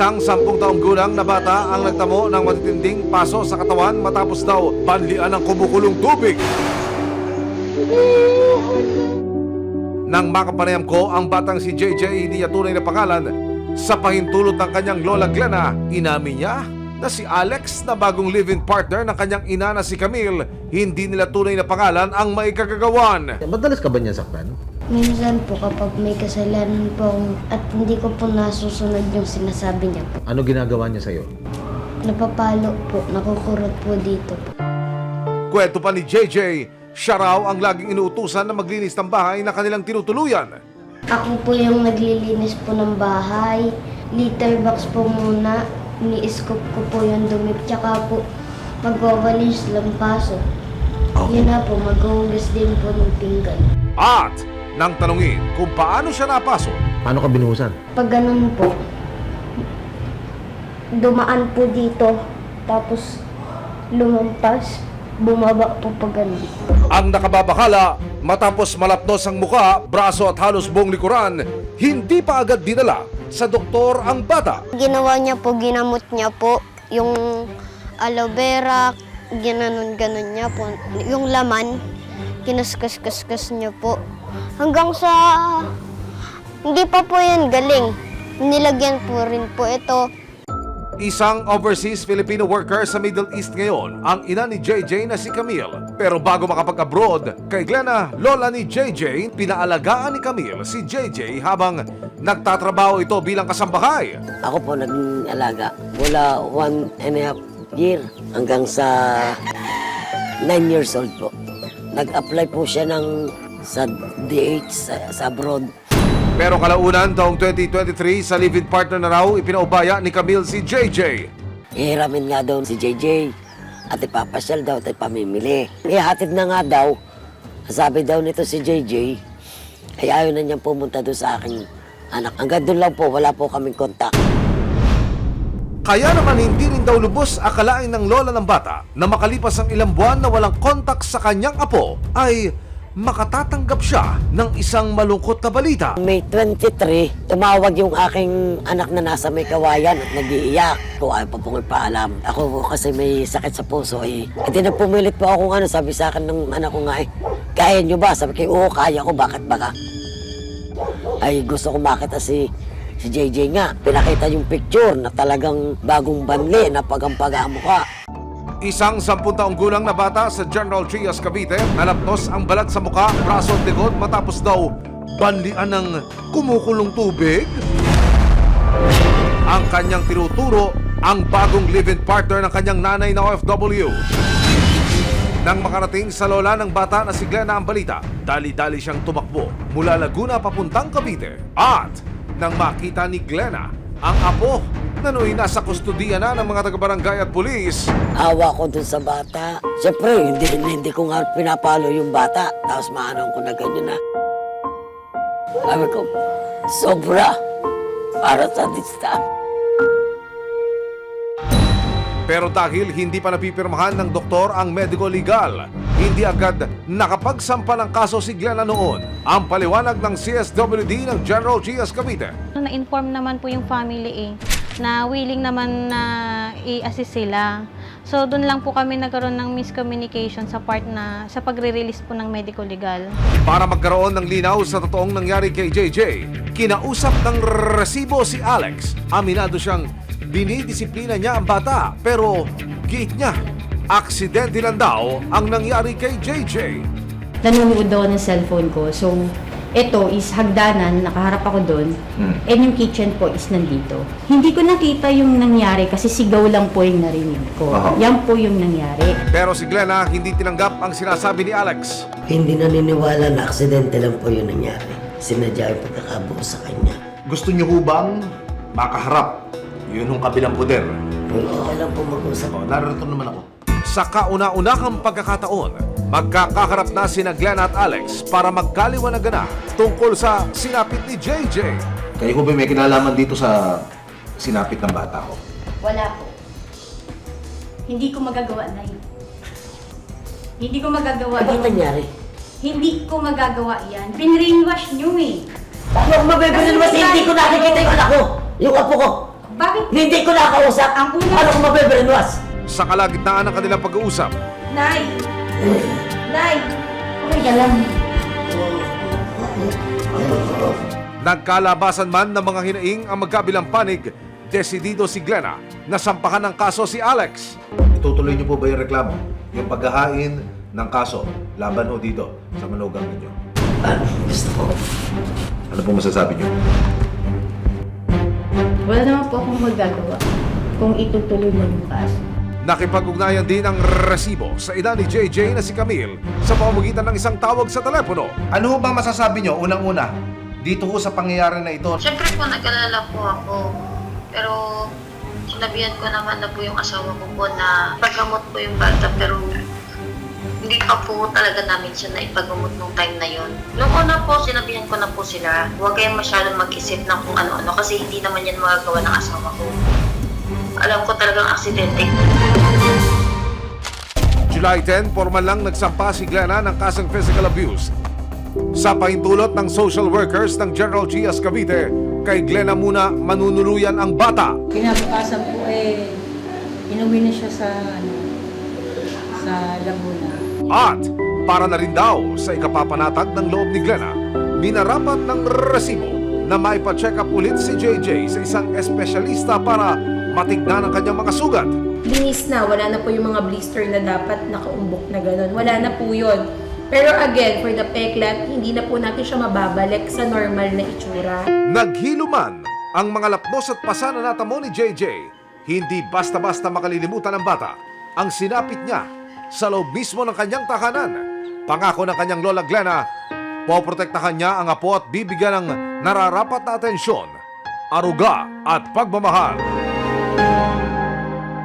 Isang 10 taong gulang na bata ang nagtamo ng matitinding paso sa katawan matapos daw banlian ng kumukulong tubig. Nang makapanayam ko ang batang si JJ, hindi niya tunay na pangalan, sa pahintulot ng kanyang lola Glena, inamin niya na si Alex na bagong live-in partner ng kanyang ina na si Camille, hindi nila tunay na pangalan ang maikagagawan. Madalas ka ba niyan saktan? Minsan po kapag may kasalanan po akong at hindi ko po nasusunod yung sinasabi niya po. Ano ginagawa niya sa'yo? Napapalo po, nakukurot po dito po. Kwento pa ni JJ, siya raw ang laging inuutusan na maglinis ng bahay na kanilang tinutuluyan. Ako po yung naglilinis po ng bahay, litter box po muna, ni-scoop ko po yung dumi, tsaka po magwawalis lang paso. Yun na po, maghuhugas din po ng pinggan. At nang tanungin kung paano siya napasok, Paano ka binuhusan? Pag ganun po, dumaan po dito, tapos lumampas, bumaba po pag ganun. ang nakababakala matapos malapnos ang muka, braso at halos buong likuran, hindi pa agad dinala sa doktor ang bata. Ginawa niya po, ginamot niya po yung aloe vera, ginanon-ganon niya po. Yung laman, kinaskas-kaskas niya po. Hanggang sa, hindi pa po yan galing. Nilagyan po rin po ito. Isang overseas Filipino worker sa Middle East ngayon ang ina ni JJ na si Camille. Pero bago makapag-abroad, kay Glena, lola ni JJ, pinaalagaan ni Camille si JJ habang nagtatrabaho ito bilang kasambahay. Ako po naging alaga mula 1.5 year hanggang sa 9 years old po. Nag-apply po siya sa DH sa abroad. Pero kalaunan taong 2023 sa live-in partner na raw ipinaubaya ni Camille si JJ. Ihiramin nga daw si JJ at ipapasyal daw at ipamimili. Ihatid na nga daw. Sabi daw nito si JJ ay ayaw na niyang pumunta doon sa aking anak. Hanggang doon lang po, wala po kaming kontak. Kaya naman hindi rin daw lubos akalain ng lola ng bata na makalipas ang ilang buwan na walang kontak sa kanyang apo ay makatatanggap siya ng isang malungkot na balita. May 23, tumawag yung aking anak na nasa may kawayan at nag-iiyak. Kung ayaw pa pong ipaalam. Ako po kasi may sakit sa puso eh. At pumilit po ako sabi sa akin ng anak ko nga kaya nyo ba? Sabi ko, oo, kaya ko, bakit baka? Ay gusto ko makita si JJ nga. Pinakita yung picture na talagang bagong banli na pagampaga ang mukha. Isang 10 taong gulang na bata sa General Trias, Cavite, nalapnos ang balat sa muka, braso at likod matapos daw banlian ng kumukulong tubig. Ang kanyang tinuturo ang bagong live-in partner ng kanyang nanay na OFW. Nang makarating sa lola ng bata na si Glena ang balita, dali-dali siyang tumakbo mula Laguna papuntang Cavite. At nang makita ni Glena ang apo na nooy nasa kustudiya na ng mga taga-barangay at pulis. Awa ko dun sa bata. Siyempre, hindi ko nga pinapalo yung bata. Tapos maanong ko na ganyan na. Sabi ko, sobra para sa dista. Pero dahil hindi pa napipirmahan ng doktor ang medical legal, hindi agad nakapagsampa ng kaso si Glena noon. Ang paliwanag ng CSWD ng General Trias, Cavite. Na-inform naman po yung family na willing naman na i-assist sila. So doon lang po kami nagkaroon ng miscommunication sa part na sa pagre-release po ng medical legal. Para magkaroon ng linaw sa totoong nangyari kay JJ, kinausap ng resibo si Alex. Aminado siyang dinidisiplina niya ang bata, pero giit niya, aksidente lang daw ang nangyari kay JJ. Nanonood daw ng cellphone ko. So, ito is hagdanan, nakaharap ako doon. And yung kitchen po is nandito. Hindi ko nakita yung nangyari kasi sigaw lang po yung narinig ko. Yan po yung nangyari. Pero si Glena hindi tinanggap ang sinasabi ni Alex. Hindi naniniwala na aksidente lang po yun nangyari. Sinadya yung pagkakabuo sa kanya. Gusto niyo hubang makaharap? Yun yung kabilang poder. Okay lang po mag-usap. Narito naman ako. Sa kauna-unahang pagkakataon, magkakaharap na sina Glena at Alex para magkaliwanagan na tungkol sa sinapit ni JJ. Kayo ko ba may kinalaman dito sa sinapit ng bata ko? Wala po. Hindi ko magagawa na yun. Hindi ko magagawa Ano yun. nangyari? Hindi ko magagawa yan. Pinrainwash nyo eh. Huwag mabibili naman hindi ko nakikita yung anak ko. Yung apo ko. Bakit? Hindi ko nakausap. Ang una- Ano kung mabe-brainwash? Sa kalagitnaan ng kanilang pag-uusap, Nay! Nay! Okay ka lang. nagkalabasan man ng mga hinaing ang magkabilang panig, desidido si Glenna na sampahan ng kaso si Alex. Itutuloy niyo po ba yung reklamo? Yung paghahain ng kaso laban ho dito sa manugang ninyo. Gusto ko. Ano po masasabi niyo? Wala naman po akong magagawa kung itutuloy mo yung kaso. Nakipag-ugnayan din ang resibo sa ina ni JJ na si Camille sa pamamagitan ng isang tawag sa telepono. Ano ba masasabi nyo, unang-una, dito ho sa pangyayari na ito? Siyempre po, nag-alala po ako. Pero sinabihan ko naman na po yung asawa ko po na paggamot po yung bata, pero hindi pa po talaga namin siya na ipaggamot nung time na yon. Noong una po, sinabihan ko na po sila, huwag kayong masyadong mag-isip ng kung ano-ano kasi hindi naman yan magagawa ng asawa ko. Alam ko talagang aksidente. July 10, formal lang nagsampa si Glenna ng kasong physical abuse. Sa pahintulot ng social workers ng General Trias Cavite, kay Glenna muna manunuluyan ang bata. Kinabukasan po inuwi na siya sa Laguna. At para na rin daw sa ikapapanatag ng loob ni Glenna, minarapat ng resibo na maipa-check up ulit si JJ sa isang espesyalista para matignan ang kanyang mga sugat. Linis na, wala na po yung mga blister na dapat nakaumbok na gano'n. Wala na po yun. Pero again, for the peklat, hindi na po natin siya mababalik sa normal na itsura. Naghilo man ang mga lapnos at pasa na natamo ni JJ, hindi basta-basta makalilimutan ng bata ang sinapit niya sa loob mismo ng kanyang tahanan. Pangako ng kanyang lola Glenna, poprotektahan niya ang apo at bibigyan ng nararapat na atensyon, aruga at pagmamahal.